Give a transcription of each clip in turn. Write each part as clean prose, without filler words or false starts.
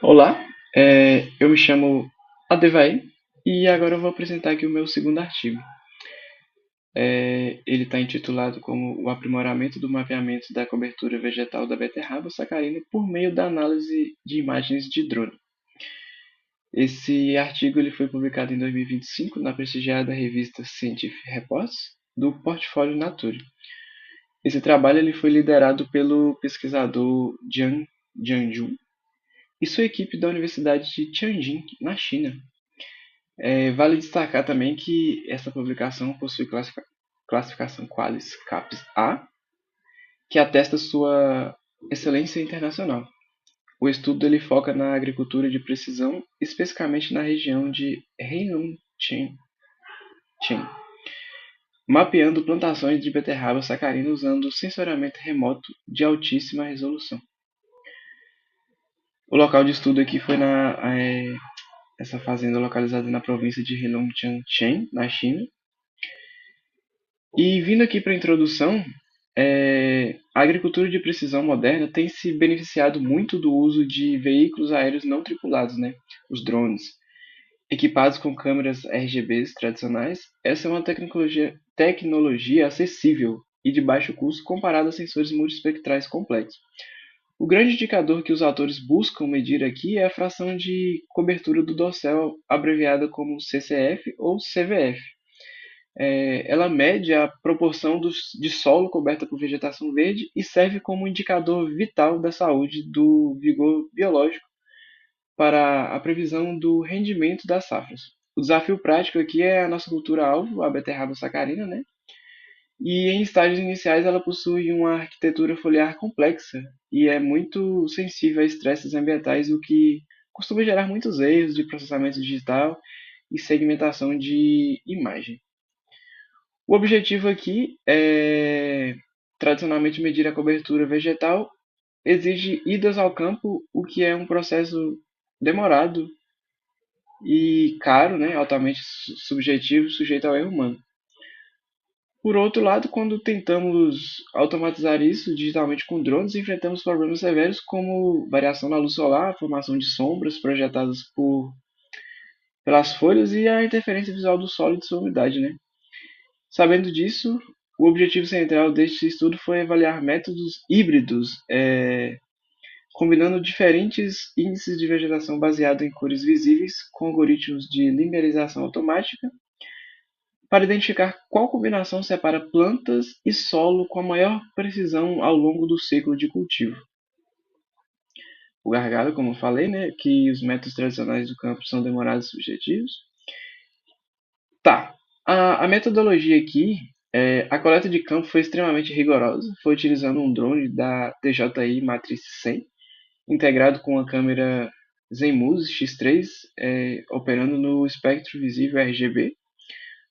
Olá, eu me chamo Adevaí e agora eu vou apresentar aqui o meu segundo artigo. Ele está intitulado como O aprimoramento do mapeamento da cobertura vegetal da beterraba sacarina por meio da análise de imagens de drone. Esse artigo ele foi publicado em 2025 na prestigiada revista Scientific Reports do portfólio Nature. Esse trabalho ele foi liderado pelo pesquisador Jiang Jianjun e sua equipe da Universidade de Tianjin, na China. Vale destacar também que essa publicação possui classificação Qualis CAPES A, que atesta sua excelência internacional. O estudo ele foca na agricultura de precisão, especificamente na região de Heilongjiang, mapeando plantações de beterraba sacarina usando sensoriamento remoto de altíssima resolução. O local de estudo aqui foi essa fazenda localizada na província de Heilongjiang, na China. E vindo aqui para a introdução, a agricultura de precisão moderna tem se beneficiado muito do uso de veículos aéreos não tripulados, né? Os drones. Equipados com câmeras RGBs tradicionais, essa é uma tecnologia acessível e de baixo custo comparada a sensores multiespectrais complexos. O grande indicador que os autores buscam medir aqui é a fração de cobertura do dossel, abreviada como CCF ou CVF. Ela mede a proporção de solo coberta por vegetação verde e serve como indicador vital da saúde do vigor biológico para a previsão do rendimento das safras. O desafio prático aqui é a nossa cultura-alvo, a beterraba sacarina, né? E em estágios iniciais ela possui uma arquitetura foliar complexa e é muito sensível a estresses ambientais, o que costuma gerar muitos erros de processamento digital e segmentação de imagem. O objetivo aqui é tradicionalmente medir a cobertura vegetal, exige idas ao campo, o que é um processo demorado e caro, né, altamente subjetivo, sujeito ao erro humano. Por outro lado, quando tentamos automatizar isso digitalmente com drones, enfrentamos problemas severos como variação na luz solar, formação de sombras projetadas pelas folhas e a interferência visual do solo e de sua umidade, né? Sabendo disso, o objetivo central deste estudo foi avaliar métodos híbridos, combinando diferentes índices de vegetação baseado em cores visíveis com algoritmos de linearização automática, para identificar qual combinação separa plantas e solo com a maior precisão ao longo do ciclo de cultivo. O gargalo, como eu falei, né, que os métodos tradicionais do campo são demorados e subjetivos. Tá. A metodologia aqui, a coleta de campo foi extremamente rigorosa. Foi utilizando um drone da DJI Matrix 100, integrado com a câmera Zenmuse X3, operando no espectro visível RGB.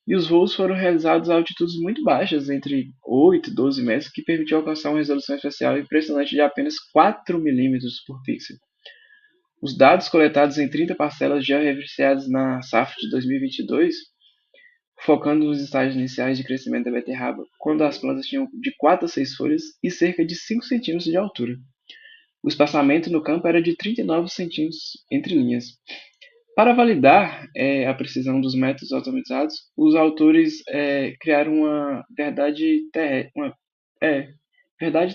E os voos foram realizados a altitudes muito baixas, entre 8 e 12 metros, que permitiu alcançar uma resolução espacial impressionante de apenas 4 milímetros por pixel. Os dados coletados em 30 parcelas georreferenciadas na safra de 2022, focando nos estágios iniciais de crescimento da beterraba, quando as plantas tinham de 4 a 6 folhas e cerca de 5 centímetros de altura. O espaçamento no campo era de 39 centímetros entre linhas. Para validar a precisão dos métodos automatizados, os autores criaram verdade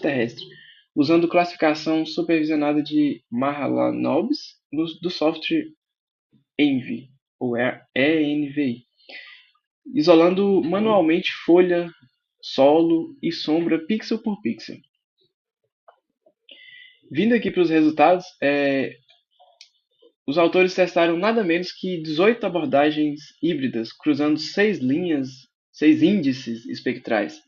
terrestre, usando classificação supervisionada de Mahalanobis do software ENVI, ou ENVI, isolando manualmente folha, solo e sombra pixel por pixel. Vindo aqui para os resultados, os autores testaram nada menos que 18 abordagens híbridas, cruzando 6 índices espectrais,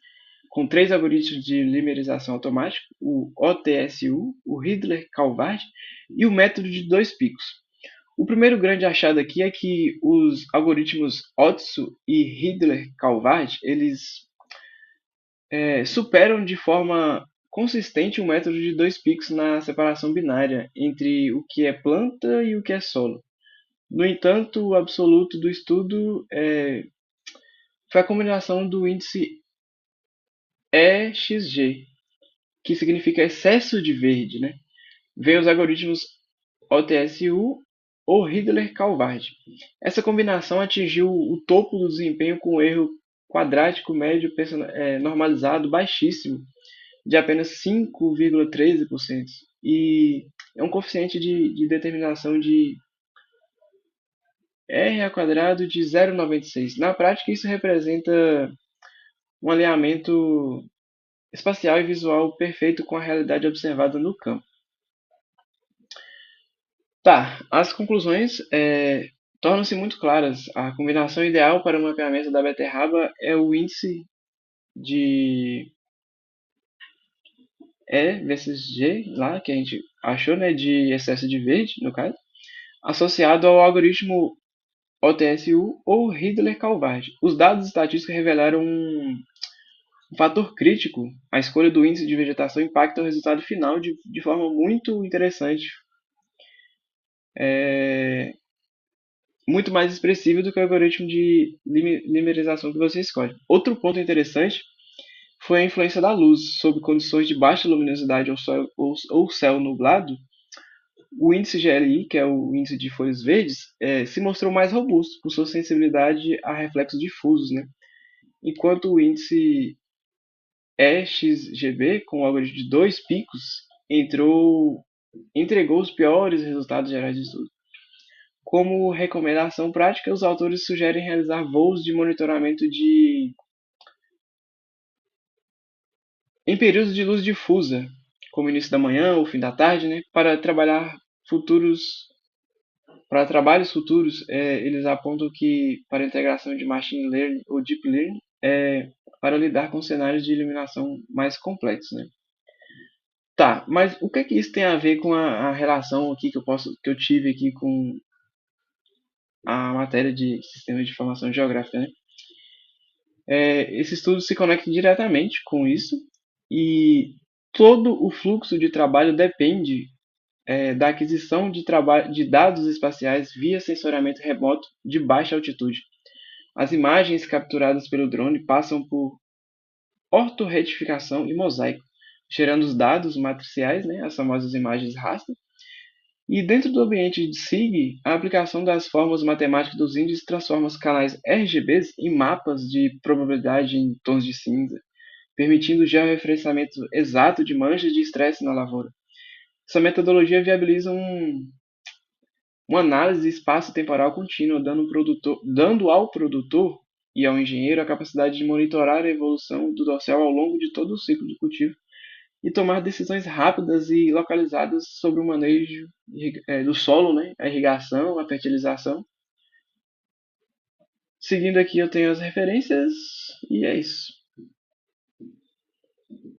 com 3 algoritmos de limerização automática, o OTSU, o Ridler-Calvard e o método de 2 picos. O primeiro grande achado aqui é que os algoritmos OTSU e Ridler-Calvard, eles superam de forma consistente o método de 2 picos na separação binária entre o que é planta e o que é solo. No entanto, o absoluto do estudo foi a combinação do índice EXG, que significa excesso de verde, né? Veio os algoritmos OTSU ou Hidler-Calvard. Essa combinação atingiu o topo do desempenho com um erro quadrático médio normalizado baixíssimo, de apenas 5,13%. E é um coeficiente de determinação de R ao quadrado de 0,96. Na prática, isso representa um alinhamento espacial e visual perfeito com a realidade observada no campo. Tá, as conclusões tornam-se muito claras. A combinação ideal para o mapeamento da beterraba é o índice de E vezes G, lá que a gente achou, né, de excesso de verde, no caso, associado ao algoritmo OTSU ou Hidler-Calvard. Os dados estatísticos revelaram um fator crítico. A escolha do índice de vegetação impacta o resultado final de forma muito interessante, muito mais expressiva do que o algoritmo de limerização que você escolhe. Outro ponto interessante foi a influência da luz. Sob condições de baixa luminosidade ou céu nublado, o índice GLI, que é o índice de folhas verdes, se mostrou mais robusto por sua sensibilidade a reflexos difusos, né? Enquanto o índice EXGB, com o algoritmo de dois picos, entregou os piores resultados gerais de estudo. Como recomendação prática, os autores sugerem realizar voos de monitoramento em períodos de luz difusa, como início da manhã ou fim da tarde, né, para trabalhos futuros. Eles apontam que para a integração de machine learning ou deep learning, para lidar com cenários de iluminação mais complexos, né? Tá, mas o que é que isso tem a ver com a relação aqui que eu tive aqui com a matéria de sistema de informação geográfica, né? Esse estudo se conecta diretamente com isso e todo o fluxo de trabalho depende da aquisição de dados espaciais via sensoriamento remoto de baixa altitude. As imagens capturadas pelo drone passam por ortorretificação e mosaico, gerando os dados matriciais, né, as famosas imagens raster. E dentro do ambiente de SIG, a aplicação das fórmulas matemáticas dos índices transforma os canais RGBs em mapas de probabilidade em tons de cinza, permitindo o georreferenciamento exato de manchas de estresse na lavoura. Essa metodologia viabiliza uma análise espaço-temporal contínua, dando ao produtor e ao engenheiro a capacidade de monitorar a evolução do dorsal ao longo de todo o ciclo de cultivo e tomar decisões rápidas e localizadas sobre o manejo do solo, né, a irrigação, a fertilização. Seguindo aqui eu tenho as referências e é isso.